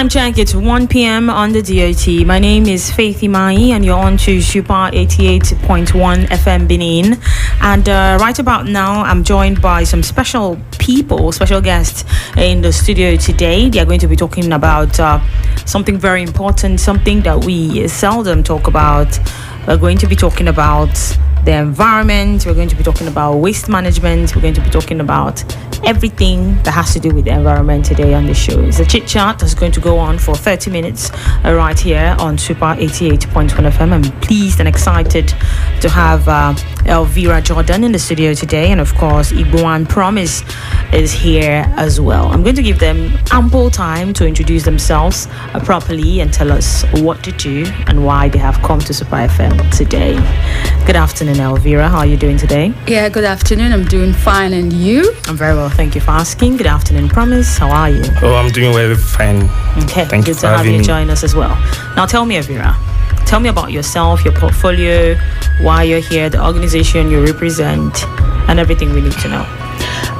Time check, it's 1 p.m. on the DOT. My name is Faith Imai and you're on to Super 88.1 FM Benin. And right about now, I'm joined by some special guests in the studio today. They are going to be talking about something very important, something that we seldom talk about. We're going to be talking about the environment. We're going to be talking about waste management. We're going to be talking about everything that has to do with the environment today on the show. It's a chit chat that's going to go on for 30 minutes right here on Super 88.1 FM. I'm pleased and excited to have Elvira Jordan in the studio today, and of course Igboan Promise is here as well. I'm going to give them ample time to introduce themselves properly and tell us what to do and why they have come to Super FM today. Good afternoon, Elvira. How are you doing today? Yeah, good afternoon. I'm doing fine, and you? I'm very well, thank you for asking. Good afternoon, Promise. How are you? Oh, I'm doing well, fine. Okay, thank good to have you join us as well. Now tell me, Elvira, tell me about yourself, your portfolio, why you're here, the organization you represent, and everything we need to know.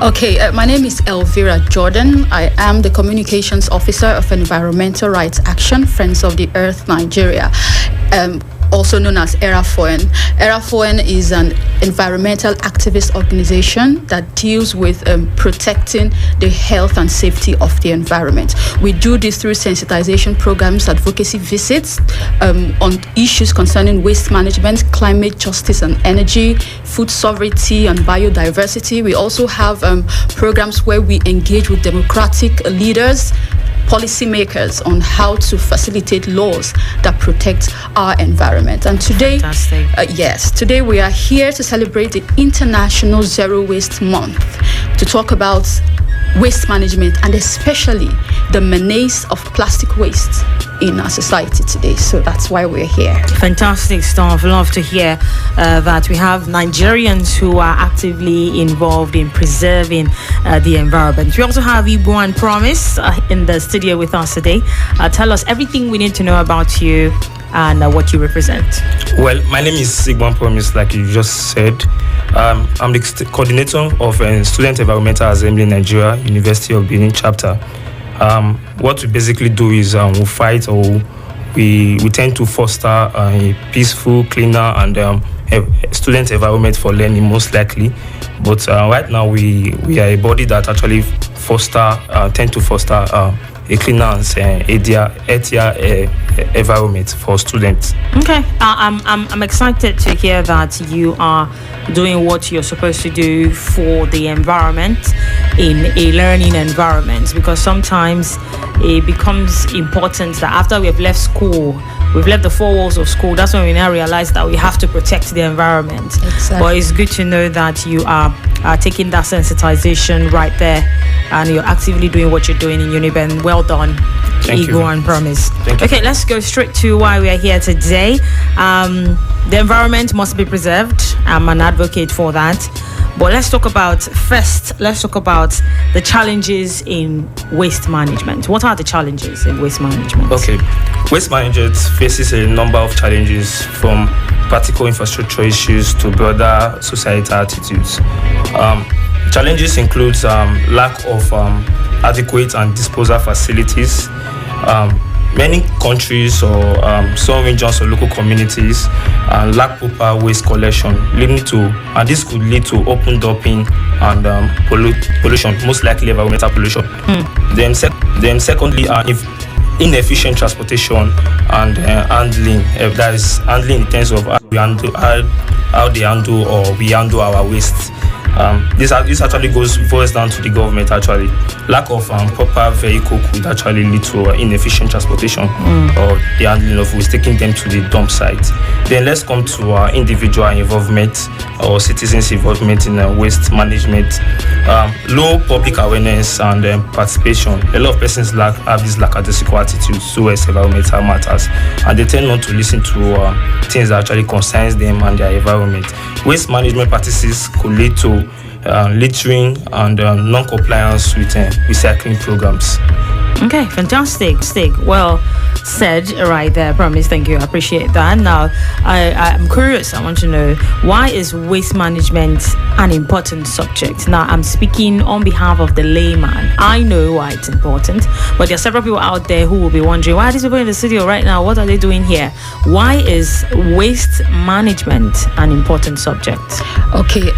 Okay, my name is Elvira Jordan. I am the Communications Officer of Environmental Rights Action, Friends of the Earth, Nigeria. Also known as ERAFOEN. ERAFOEN is an environmental activist organization that deals with protecting the health and safety of the environment. We do this through sensitization programs, advocacy visits on issues concerning waste management, climate justice and energy, food sovereignty and biodiversity. We also have programs where we engage with democratic leaders, policymakers on how to facilitate laws that protect our environment. And today, today we are here to celebrate the International Zero Waste Month to talk about waste management and especially the menace of plastic waste in our society today. So that's why we're here. Fantastic stuff. Love to hear that we have Nigerians who are actively involved in preserving the environment. We also have Igboan Promise in the studio with us today. Tell us everything we need to know about you and what you represent. Well, my name is Igboan Promise, like you just said. I'm the coordinator of Student Environmental Assembly in Nigeria, University of Benin chapter. What we basically do is we fight, or we tend to foster a peaceful, cleaner and student environment for learning, most likely. But right now we are a body that actually tend to foster a cleaner and healthier environment for students. Okay, I'm excited to hear that you are doing what you're supposed to do for the environment in a learning environment, because sometimes it becomes important that after we have left school, we've left the four walls of school, that's when we now realize that we have to protect the environment. Exactly. But it's good to know that you are taking that sensitization right there and you're actively doing what you're doing in Uniben. Well done, Igboan Promise. Okay, let's go straight to why we are here today. The environment must be preserved. I'm an advocate for that. But let's talk about the challenges in waste management. What are the challenges in waste management? Okay, waste management faces a number of challenges, from practical infrastructure issues to broader societal attitudes. Challenges include lack of adequate and disposal facilities. Many countries or some regions or local communities lack proper waste collection, and this could lead to open dumping and pollution, most likely environmental pollution. Then secondly, inefficient transportation and handling. That is handling in terms of how they handle or we handle our waste. This actually boils down to the government. Actually, lack of proper vehicle could actually lead to inefficient transportation or the handling of waste, taking them to the dump site. Then let's come to individual involvement or citizens' involvement in waste management. Low public awareness and participation. A lot of persons have this lackadaisical attitude towards environmental matters, and they tend not to listen to things that actually concerns them and their environment. Waste management practices could lead to littering and non-compliance with recycling programs. Okay, fantastic. Well, said right there, Promise. Thank you. I appreciate that. Now, I'm curious. I want to know, why is waste management an important subject? Now, I'm speaking on behalf of the layman. I know why it's important, but there are several people out there who will be wondering, why are these people in the studio right now? What are they doing here? Why is waste management an important subject? Okay,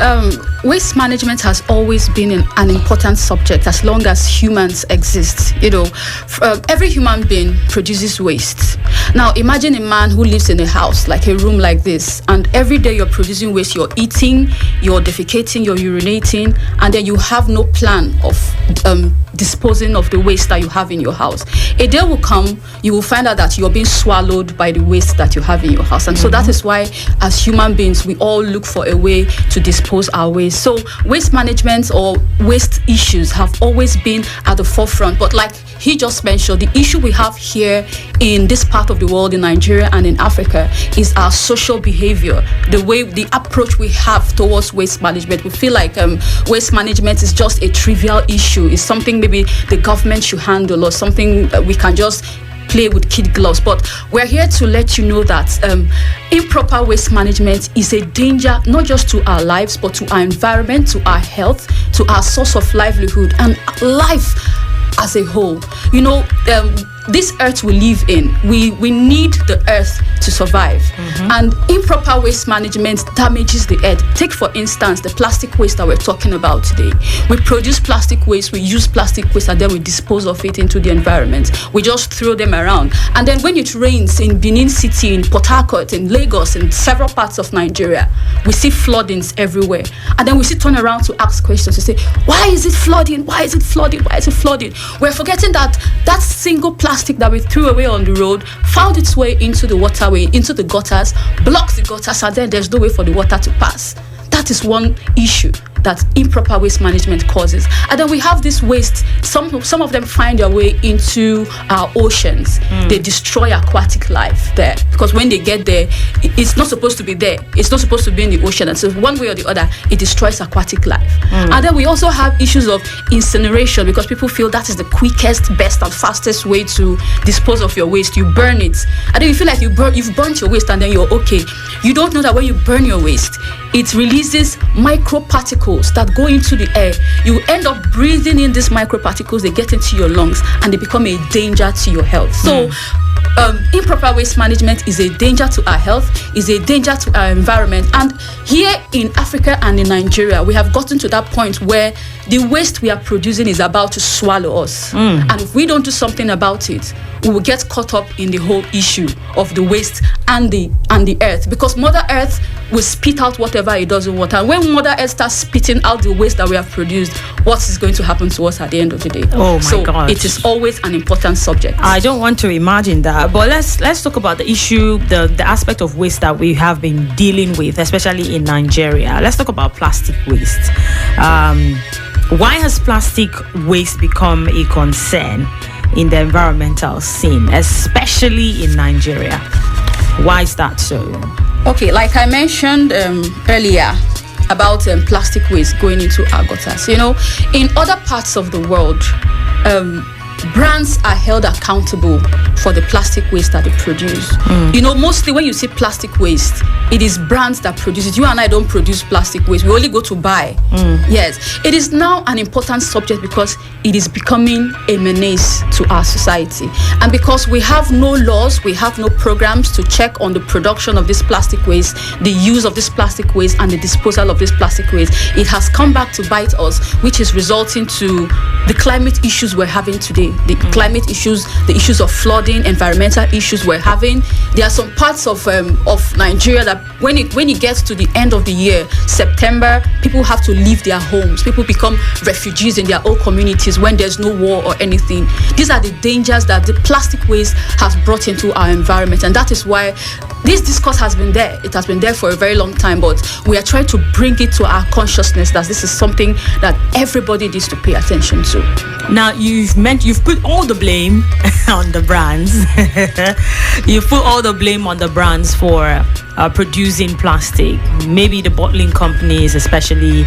waste management has always been an important subject as long as humans exist. Every human being produces waste. Now, imagine a man who lives in a house, like a room like this, and every day you're producing waste. You're eating, you're defecating, you're urinating, and then you have no plan of disposing of the waste that you have in your house. A day will come, you will find out that you're being swallowed by the waste that you have in your house. And so that is why, as human beings, we all look for a way to dispose our waste. So waste management or waste issues have always been at the forefront. But like he just mentioned, the issue we have here in this part of the world, in Nigeria and in Africa, is our social behavior, the approach we have towards waste management. We feel like waste management is just a trivial issue. It's something maybe the government should handle, or something we can just play with kid gloves. But we're here to let you know that improper waste management is a danger, not just to our lives, but to our environment, to our health, to our source of livelihood, and life as a whole. This earth we live in, we need the earth to survive. And improper waste management damages the earth. Take, for instance, the plastic waste that we're talking about today. We produce plastic waste, we use plastic waste, and then we dispose of it into the environment. We just throw them around. And then when it rains in Benin City, in Port Harcourt, in Lagos, in several parts of Nigeria, we see floodings everywhere. And then we turn around to ask questions, to say, why is it flooding? Why is it flooding? Why is it flooding? We're forgetting that single plastic that we threw away on the road found its way into the waterway, into the gutters, blocks the gutters, and then there's no way for the water to pass. That is one issue that improper waste management causes. And then we have this waste, some of them find their way into our oceans. They destroy aquatic life there, because when they get there, it's not supposed to be there. It's not supposed to be in the ocean. And so one way or the other, it destroys aquatic life. And then we also have issues of incineration, because people feel that is the quickest, best, and fastest way to dispose of your waste. You burn it, and then you feel like you've burnt your waste, and then you're okay. You don't know that when you burn your waste, it releases microparticles that go into the air. You end up breathing in these microparticles, they get into your lungs, and they become a danger to your health. So improper waste management is a danger to our health, is a danger to our environment. And here in Africa and in Nigeria, we have gotten to that point where the waste we are producing is about to swallow us. And if we don't do something about it, we will get caught up in the whole issue of the waste and the earth, because Mother Earth will spit out whatever it doesn't want. And when Mother Earth starts spitting out the waste that we have produced, what is going to happen to us at the end of the day? Oh my God. It is always an important subject. I don't want to imagine that, but let's talk about the issue, the aspect of waste that we have been dealing with, especially in Nigeria. Let's talk about plastic waste. Why has plastic waste become a concern in the environmental scene, especially in Nigeria? Why is that so? Okay, like I mentioned earlier about plastic waste going into our gutters. In other parts of the world, brands are held accountable for the plastic waste that they produce. Mostly when you see plastic waste, it is brands that produce it. You and I don't produce plastic waste. We only go to buy. Yes. It is now an important subject because it is becoming a menace to our society. And because we have no laws, we have no programs to check on the production of this plastic waste, the use of this plastic waste, and the disposal of this plastic waste, it has come back to bite us, which is resulting to the climate issues we're having today. The climate issues, the issues of flooding, environmental issues we're having. There are some parts of Nigeria that when it gets to the end of the year, September, people have to leave their homes. People become refugees in their own communities when there's no war or anything. These are the dangers that the plastic waste has brought into our environment, and that is why this discourse has been there. It has been there for a very long time, but we are trying to bring it to our consciousness that this is something that everybody needs to pay attention to. Now, you've put all the blame on the brands. You put all the blame on the brands for producing plastic. Maybe the bottling companies, especially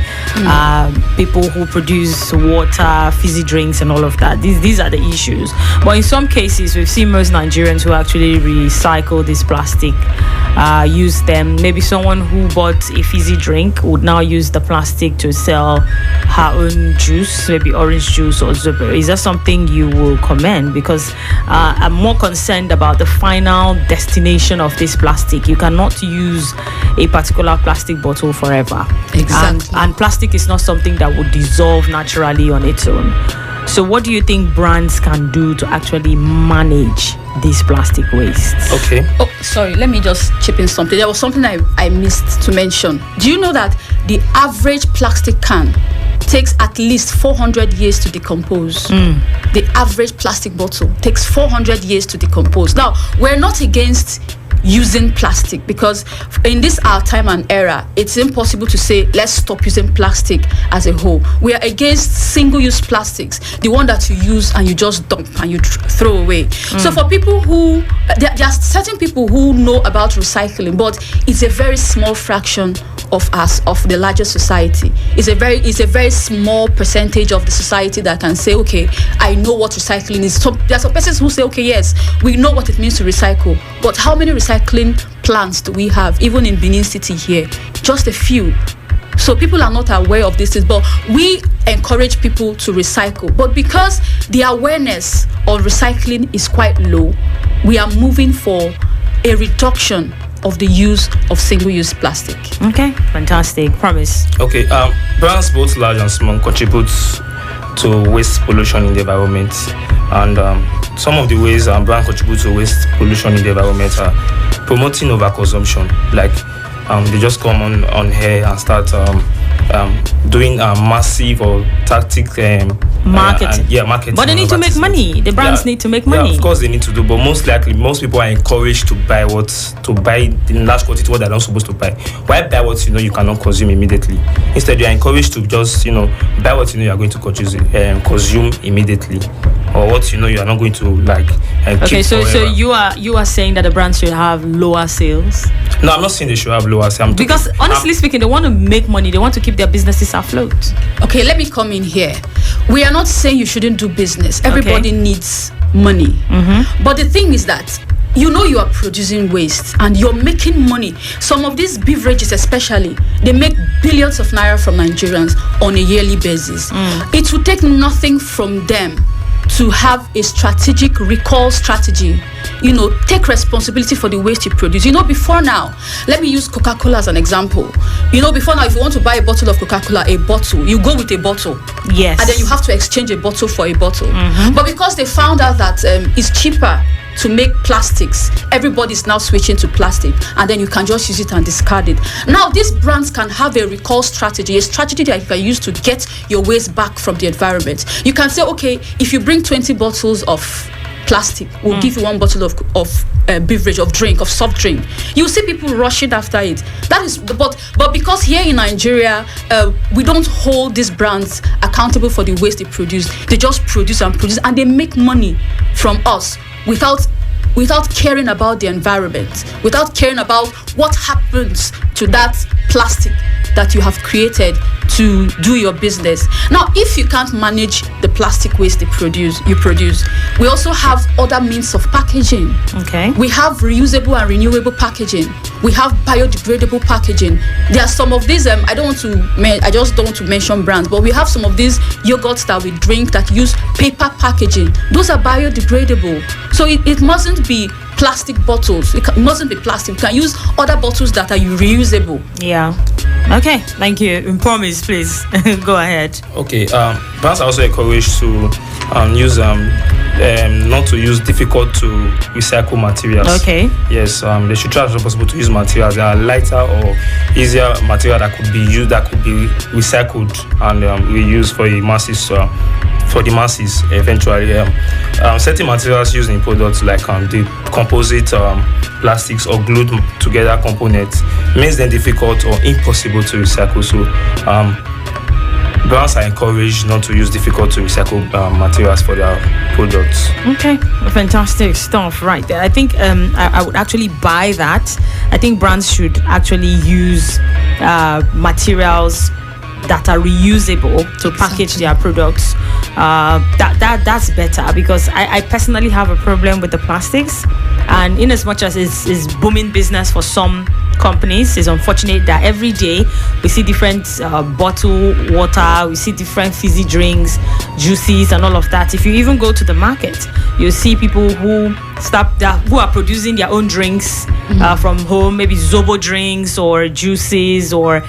people who produce water, fizzy drinks, and all of that. These are the issues. But in some cases, we've seen most Nigerians who actually recycle this plastic, use them. Maybe someone who bought a fizzy drink would now use the plastic to sell her own juice, maybe orange juice or zobo. Is that something you will commend? Because I'm more concerned about the final destination of this plastic. You cannot use a particular plastic bottle forever. Exactly. And plastic is not something that would dissolve naturally on its own. So what do you think brands can do to actually manage this plastic waste? Okay. Oh, sorry, let me just chip in something. There was something I missed to mention. Do you know that the average plastic can takes at least 400 years to decompose? The average plastic bottle takes 400 years to decompose. Now, we're not against using plastic, because in this our time and era, it's impossible to say let's stop using plastic as a whole. We are against single-use plastics, the one that you use and you just dump and you throw away. So for people who there are certain people who know about recycling, but it's a very small fraction of us, of the larger society. It's a very small percentage of the society that can say, okay, I know what recycling is. So there are some persons who say, okay, yes, we know what it means to recycle, but how many recycling plants do we have, even in Benin City here? Just a few. So people are not aware of this, but we encourage people to recycle. But because the awareness of recycling is quite low, we are moving for a reduction of the use of single-use plastic. Okay, fantastic. Promise. Okay, brands both large and small contribute to waste pollution in the environment, and some of the ways brands contribute to waste pollution in the environment are promoting overconsumption. Like they just come on here and start doing massive or tactic marketing. Marketing. But they need to make money. The brands need to make money. Yeah, of course they need to do, but most likely most people are encouraged to buy in large quantity what they're not supposed to buy. Why buy what you know you cannot consume immediately? Instead, you're encouraged to just buy what you know you are going to consume immediately, or what you know you are not going to like. Okay, so you are saying that the brands should have lower sales? No, I'm not saying they should have lower sales. Because honestly speaking, they want to make money. They want to keep their businesses afloat. Okay, let me come in here. We are not saying you shouldn't do business. Everybody needs money. But the thing is that you are producing waste and you're making money. Some of these beverages especially, they make billions of naira from Nigerians on a yearly basis. It will take nothing from them to have a strategic recall strategy. Take responsibility for the waste you produce. Before now, let me use Coca-Cola as an example. Before now, if you want to buy a bottle of Coca-Cola, you go with a bottle. Yes. And then you have to exchange a bottle for a bottle. But because they found out that it's cheaper to make plastics, everybody's now switching to plastic, and then you can just use it and discard it. Now, these brands can have a recall strategy, a strategy that you can use to get your waste back from the environment. You can say, okay, if you bring 20 bottles of plastic, we'll give you one bottle of beverage, of drink, of soft drink. You see people rushing after it. That is, but because here in Nigeria, we don't hold these brands accountable for the waste they produce. They just produce, and they make money from us without caring about the environment, without caring about what happens to that plastic that you have created to do your business. Now, if you can't manage the plastic waste you produce, we also have other means of packaging. Okay. We have reusable and renewable packaging. We have biodegradable packaging. There are some of these, I just don't want to mention brands, but we have some of these yogurts that we drink that use paper packaging. Those are biodegradable. So it mustn't be plastic bottles. It mustn't be plastic. We can use other bottles that are reusable. Yeah. Okay. Thank you. Promise, please. Go ahead. Okay. Brands are also encouraged to use not to use difficult to recycle materials. Okay. Yes. They should try as much as possible to use materials that are lighter or easier material that could be used, that could be recycled and reused for the masses. Eventually. Certain materials used in products like the composite plastics or glued together components makes them difficult or impossible to recycle. So brands are encouraged not to use difficult to recycle materials for their products. Okay, fantastic stuff right there. I think I would actually buy that. I think brands should actually use materials that are reusable to package their products. That's better, because I personally have a problem with the plastics, and in as much as it's booming business for some companies, it's unfortunate that every day we see different bottled water, we see different fizzy drinks, juices, and all of that. If you even go to the market, you see people who are producing their own drinks from home, maybe Zobo drinks or juices, or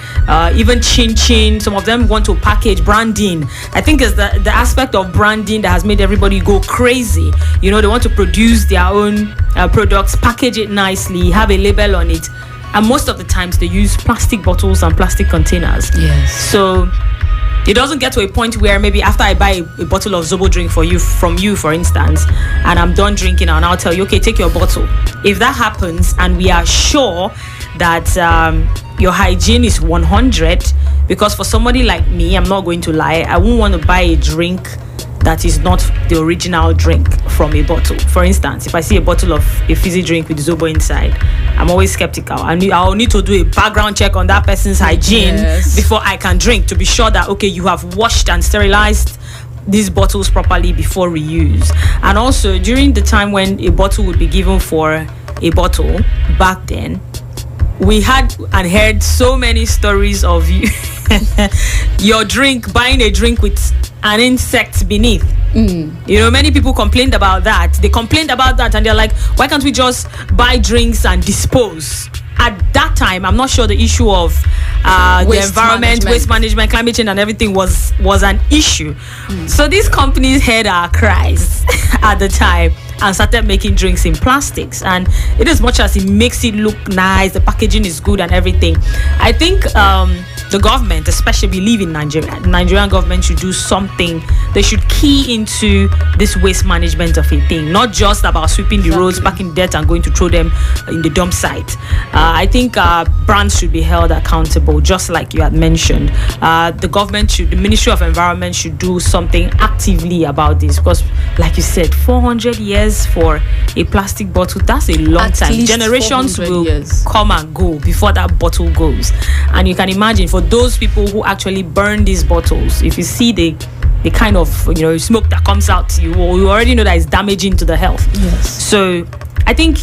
even chin chin. Some of them want to package branding. I think it's the aspect of branding that has made everybody go crazy. You know, they want to produce their own products, package it nicely, have a label on it. And most of the times they use plastic bottles and plastic containers. Yes. So it doesn't get to a point where maybe after I buy a bottle of Zobo drink from you, for instance, and I'm done drinking, and I'll tell you, okay, take your bottle. If that happens and we are sure that your hygiene is 100, because for somebody like me, I'm not going to lie, I won't want to buy a drink that is not the original drink from a bottle. For instance, if I see a bottle of a fizzy drink with Zobo inside, I'm always skeptical. I'll need to do a background check on that person's hygiene before I can drink, to be sure that, okay, you have washed and sterilized these bottles properly before reuse. And also, during the time when a bottle would be given for a bottle, back then, we had and heard so many stories of you buying a drink with an insect beneath. You know, many people complained about that. They complained about that, and they're like, why can't we just buy drinks and dispose? At that time, I'm not sure the issue of the environment, waste management, climate change, and everything was an issue. So these companies heard our cries at the time and started making drinks in plastics. And it, as much as it makes it look nice, the packaging is good and everything, I think the government, especially believe in Nigeria, the Nigerian government should do something. They should key into this waste management of a thing, not just about sweeping the roads, packing dirt and going to throw them in the dump site. I think brands should be held accountable, just like you had mentioned. The government should, the Ministry of Environment should do something actively about this, because like you said, 400 years for a plastic bottle, that's a long time. Generations will come and go before that bottle goes. And you can imagine, for those people who actually burn these bottles, if you see the kind of smoke that comes out, you already know that it's damaging to the health. So I think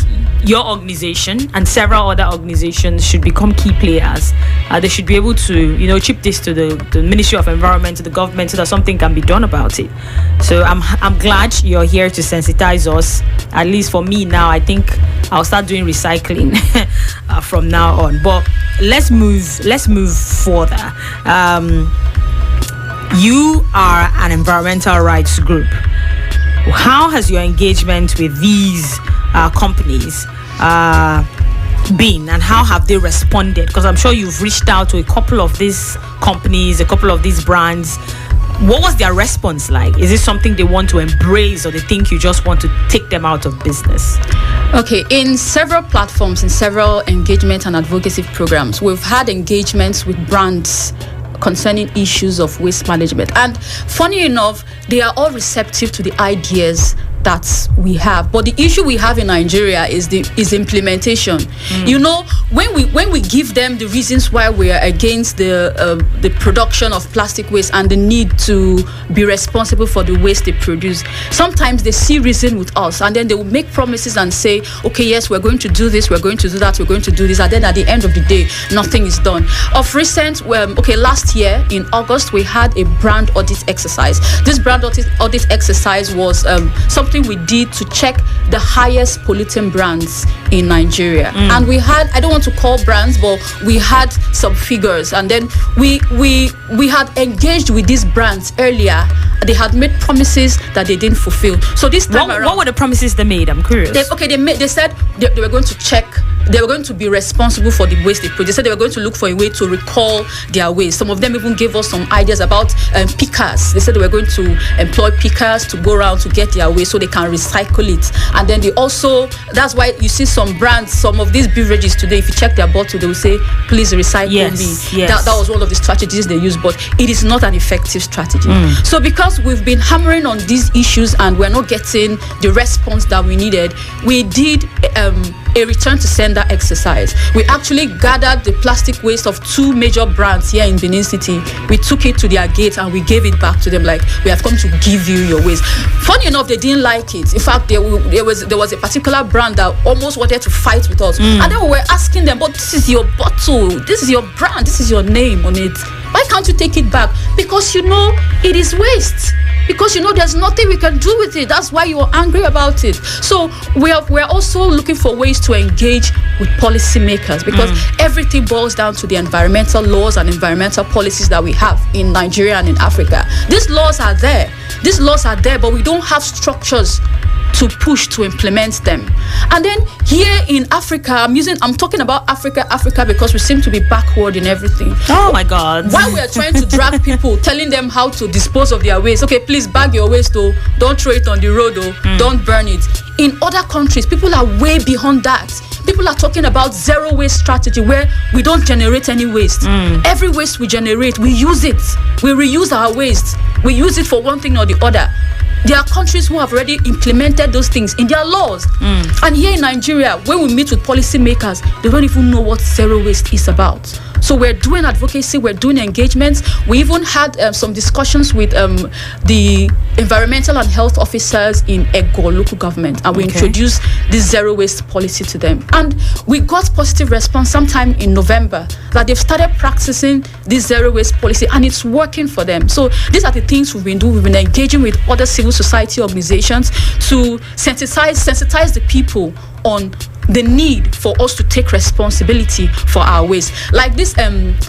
your organization and several other organizations should become key players. They should be able to chip this to the Ministry of Environment, to the government, so that something can be done about it. So I'm glad you're here to sensitize us. At least for me now, I think I'll start doing recycling from now on. But let's move further. You are an environmental rights group. How has your engagement with these companies been, and how have they responded? Because I'm sure you've reached out to a couple of these companies, a couple of these brands. What was their response like? Is this something they want to embrace, or they think you just want to take them out of business? Okay, in several platforms, in several engagement and advocacy programs, we've had engagements with brands concerning issues of waste management. And funny enough, they are all receptive to the ideas that we have, but the issue we have in Nigeria is implementation. When we give them the reasons why we are against the production of plastic waste and the need to be responsible for the waste they produce, sometimes they see reason with us, and then they will make promises and say, okay, yes, we're going to do this, we're going to do that, we're going to do this, and then at the end of the day, nothing is done. Of recent, last year in August, we had a brand audit exercise. This brand audit exercise was something we did to check the highest polluting brands in Nigeria. And we had, I don't want to call brands, but we had some figures, and then we had engaged with these brands earlier. They had made promises that they didn't fulfill. So this time around, what were the promises they made? I'm curious. They said they were going to check they were going to be responsible for the waste they produce. They said they were going to look for a way to recall their waste. Some of them even gave us some ideas about pickers. They said they were going to employ pickers to go around to get their waste so they can recycle it. And then they also, that's why you see some brands, some of these beverages today, if you check their bottle, they will say, please recycle me. Yes. That was one of the strategies they used, but it is not an effective strategy. So because we've been hammering on these issues and we're not getting the response that we needed, we did a return to sender exercise. We actually gathered the plastic waste of 2 major brands here in Benin City. We took it to their gate and we gave it back to them, like, we have come to give you your waste. Funny enough, they didn't like it. In fact, there was a particular brand that almost wanted to fight with us. And then we were asking them, but this is your bottle, this is your brand, this is your name on it. Why can't you take it back? Because it is waste. Because there's nothing we can do with it. That's why you're angry about it. So we're also looking for ways to engage with policymakers, because everything boils down to the environmental laws and environmental policies that we have in Nigeria and in Africa. These laws are there, but we don't have structures to push to implement them. And then here in Africa, I'm talking about Africa because we seem to be backward in everything. Oh my God. While we are trying to drag people, telling them how to dispose of their waste. Okay, please bag your waste, though. Don't throw it on the road, though. Don't burn it. In other countries, people are way beyond that. People are talking about zero waste strategy, where we don't generate any waste. Every waste we generate, we use it. We reuse our waste. We use it for one thing or the other. There are countries who have already implemented those things in their laws. And here in Nigeria, when we meet with policymakers, they don't even know what zero waste is about. So we're doing advocacy, we're doing engagements. We even had some discussions with the environmental and health officers in Ego local government, and we introduced this zero waste policy to them. And we got positive response sometime in November that they've started practicing this zero waste policy, and it's working for them. So these are the things we've been doing. We've been engaging with other civil society organizations to sensitize the people on the need for us to take responsibility for our waste. Like this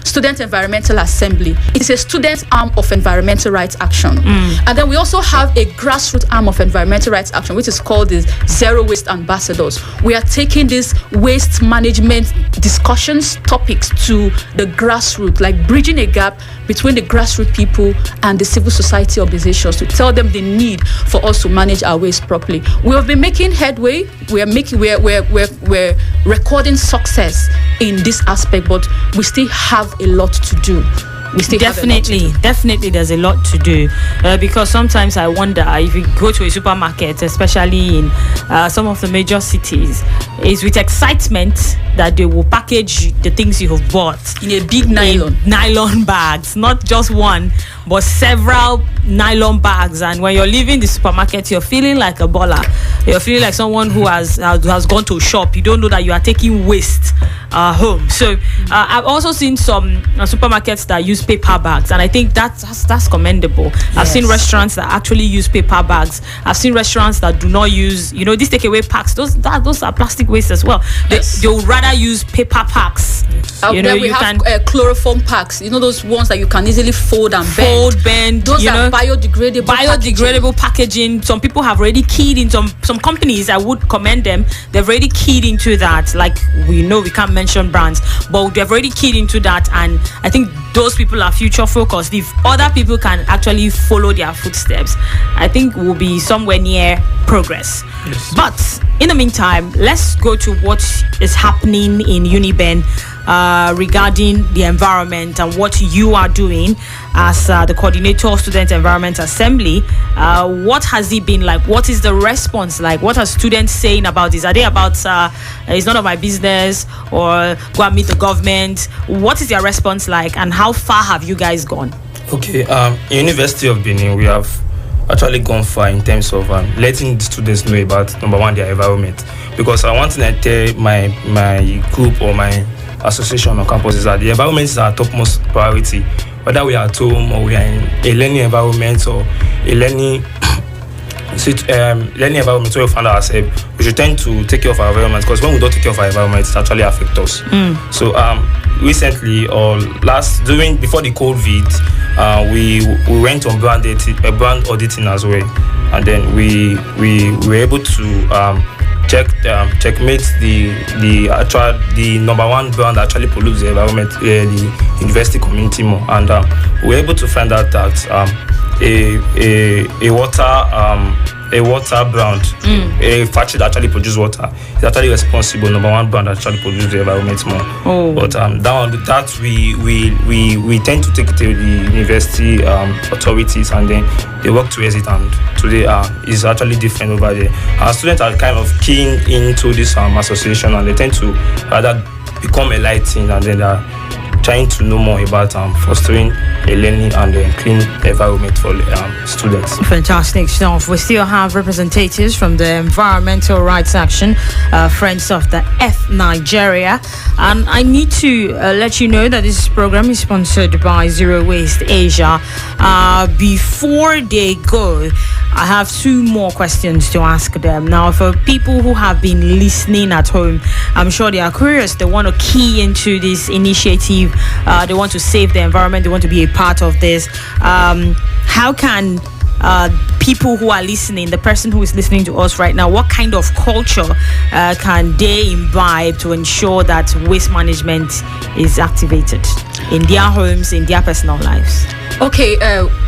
Student Environmental Assembly, it's a student arm of environmental rights action. And then we also have a grassroots arm of environmental rights action, which is called the Zero Waste Ambassadors. We are taking these waste management discussions, topics to the grassroots, like bridging a gap between the grassroots people and the civil society organizations to tell them the need for us to manage our waste properly. We have been making headway. We're recording success in this aspect, but we still have a lot to do. Definitely there's a lot to do, because sometimes I wonder if you go to a supermarket, especially in some of the major cities, is with excitement that they will package the things you have bought in a big nylon bags, not just one but several nylon bags. And when you're leaving the supermarket, you're feeling like a baller. You're feeling like someone who has gone to a shop. You don't know that you are taking waste home. So I've also seen some supermarkets that use paper bags, and I think that's commendable. Yes. I've seen restaurants that actually use paper bags. I've seen restaurants that do not use, these takeaway packs. Those are plastic waste as well. They would rather use paper packs. Then we have chloroform packs. Those ones that you can easily fold and bend. Those are biodegradable packaging. Some people have already keyed in some companies. I would commend them. They've already keyed into that. Like, we know we can't mention brands, but they've already keyed into that, and I think those people are future focused. If other people can actually follow their footsteps, I think we'll be somewhere near progress. Yes. But in the meantime, let's go to what is happening in Uniben regarding the environment and what you are doing as the coordinator of Student Environment Assembly. What has it been like? What is the response like? What are students saying about this? Are they about it's none of my business, or go and meet the government? What is their response like, and how far have you guys gone? Okay, University of Benin, we have actually gone far in terms of letting the students know about, number one, their environment. Because I want to tell my group or my association on campus is that the environment is our topmost priority. Whether we are at home or we are in a learning environment or a learning environment where we find ourselves, we should tend to take care of our environment, because when we don't take care of our environment, it actually affects us. So recently, or before the COVID, we went on brand auditing as well, and then we were able to checkmate the number one brand that actually pollutes the environment, the university community more. And we're able to find out that a water brand, a factory that actually produces water, is actually responsible. Number one brand that actually produces the environment more. But that we tend to take it to the university authorities, and then they work towards it. And today is actually different over there. Our students are kind of keen into this association, and they tend to rather become enlightened, and then trying to know more about fostering a learning and a clean environment for students. Fantastic stuff. We still have representatives from the Environmental Rights Action, Friends of the Earth Nigeria. And I need to let you know that this program is sponsored by Zero Waste Asia. Before they go, I have two more questions to ask them. Now, for people who have been listening at home, I'm sure they are curious. They want to key into this initiative. They want to save the environment. They want to be a part of this. How can people who are listening, the person who is listening to us right now, what kind of culture can they imbibe to ensure that waste management is activated in their homes, in their personal lives? Okay,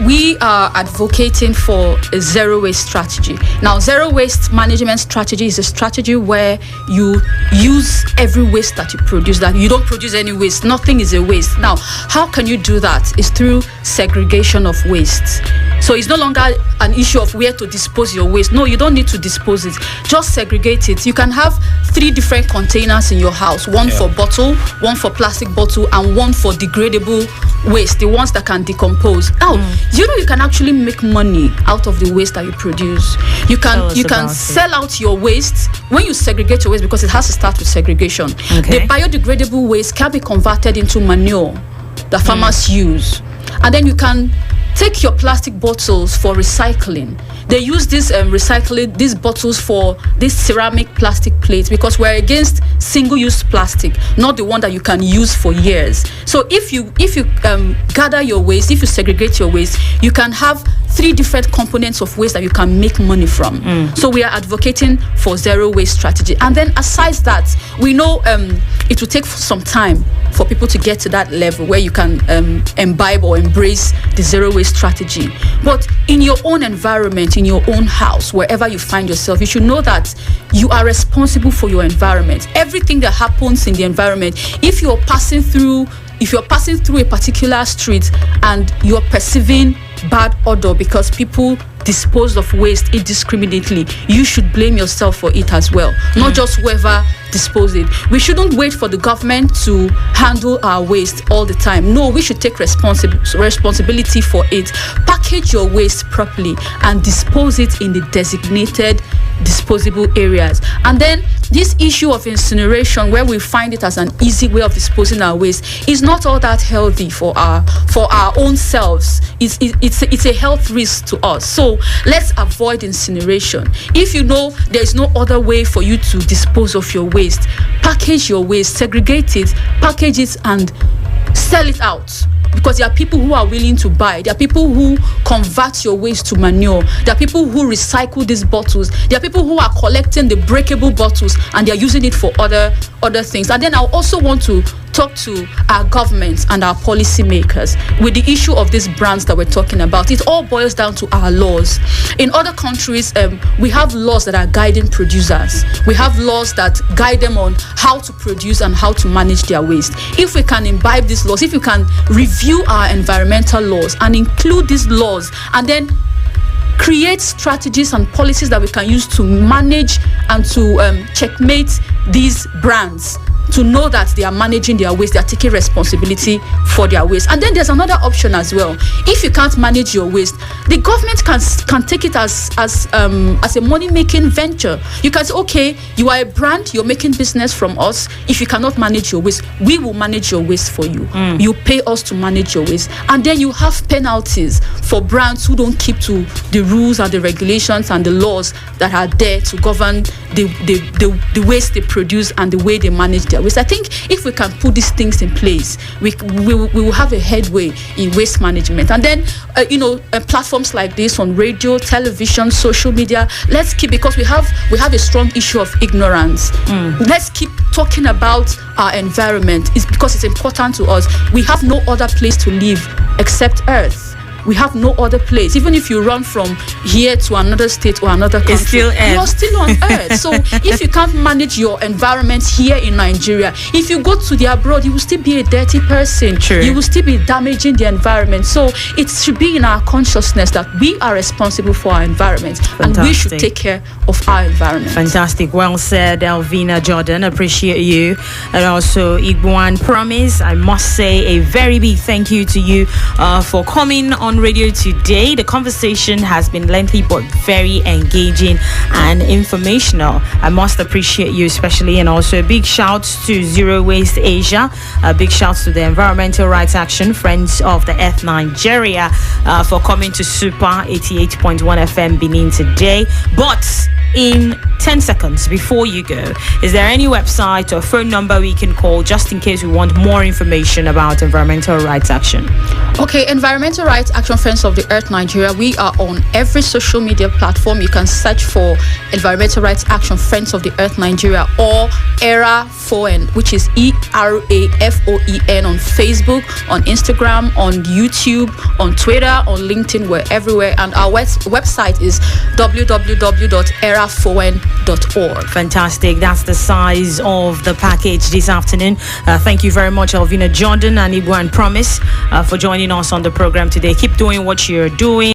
we are advocating for a zero waste strategy. Now, zero waste management strategy is a strategy where you use every waste that you produce, that you don't produce any waste. Nothing is a waste. Now, how can you do that? It's through segregation of waste. So it's no longer an issue of where to dispose your waste. No, you don't need to dispose it. Just segregate it. You can have 3 different containers in your house. One for bottle, one for plastic bottle, and one for degradable waste, the ones that can decompose. Now, you can actually make money out of the waste that you produce. You can sell out your waste when you segregate your waste, because it has to start with segregation. Okay. The biodegradable waste can be converted into manure that farmers use. And then you can take your plastic bottles for recycling. They use these these bottles for this ceramic plastic plates, because we're against single-use plastic, not the one that you can use for years. So if you gather your waste, if you segregate your waste, you can have 3 different components of waste that you can make money from. So we are advocating for zero waste strategy. And then aside that, we know it will take some time for people to get to that level where you can imbibe or embrace the zero waste strategy. But in your own environment, in your own house, wherever you find yourself, you should know that you are responsible for your environment. Everything that happens in the environment, if you're passing through a particular street and you're perceiving bad odor because people dispose of waste indiscriminately, you should blame yourself for it as well, not just whoever disposed it. We shouldn't wait for the government to handle our waste all the time. No, we should take responsibility for it. Package your waste properly and dispose it in the designated disposable areas. And then this issue of incineration, where we find it as an easy way of disposing our waste, is not all that healthy for our own selves. It's a health risk to us. So let's avoid incineration. If you know there is no other way for you to dispose of your waste, package your waste, segregate it, package it, and sell it out. Because there are people who are willing to buy. There are people who convert your waste to manure. There are people who recycle these bottles. There are people who are collecting the breakable bottles and they are using it for other things. And then I also want to talk to our governments and our policy makers with the issue of these brands that we're talking about. It all boils down to our laws. In other countries, we have laws that are guiding producers. We have laws that guide them on how to produce and how to manage their waste. If we can imbibe these laws, if we can review our environmental laws and include these laws, and then create strategies and policies that we can use to manage and to checkmate these brands, to know that they are managing their waste, they are taking responsibility for their waste. And then there's another option as well. If you can't manage your waste, the government can take it as a money-making venture. You can say, okay, you are a brand, you're making business from us. If you cannot manage your waste, we will manage your waste for you. You pay us to manage your waste. And then you have penalties for brands who don't keep to the rules and the regulations and the laws that are there to govern the waste they produce and the way they manage their their waste. I think if we can put these things in place, we will have a headway in waste management. And then, platforms like this on radio, television, social media, let's keep, because we have a strong issue of ignorance. Let's keep talking about our environment. It's because it's important to us. We have no other place to live except Earth. We have no other place. Even if you run from here to another state or another country, it's still Earth. You are still on Earth. So if you can't manage your environment here in Nigeria, if you go to the abroad, you will still be a dirty person. True. You will still be damaging the environment. So it should be in our consciousness that we are responsible for our environment. Fantastic. And we should take care of our environment. Fantastic. Well said, Elvina Jordan. Appreciate you. And also, Igboan Promise, I must say a very big thank you to you for coming on radio today. The conversation has been lengthy but very engaging and informational. I must appreciate you especially, and also a big shout to Zero Waste Asia, a big shout to the Environmental Rights Action Friends of the Earth Nigeria for coming to Super 88.1 FM Benin today. But in 10 seconds before you go, is there any website or phone number we can call just in case we want more information about environmental rights action? Okay, Environmental Rights Action Friends of the Earth Nigeria. We are on every social media platform. You can search for Environmental Rights Action Friends of the Earth Nigeria or ERAFOEN, which is ERAFOEN, on Facebook, on Instagram, on YouTube, on Twitter, on LinkedIn. We're everywhere. And our website is www.erafoen.org. Fantastic. That's the size of the package this afternoon. Thank you very much, Elvina Jordan and Igboan Promise, for joining us on the program today. Keep doing what you're doing.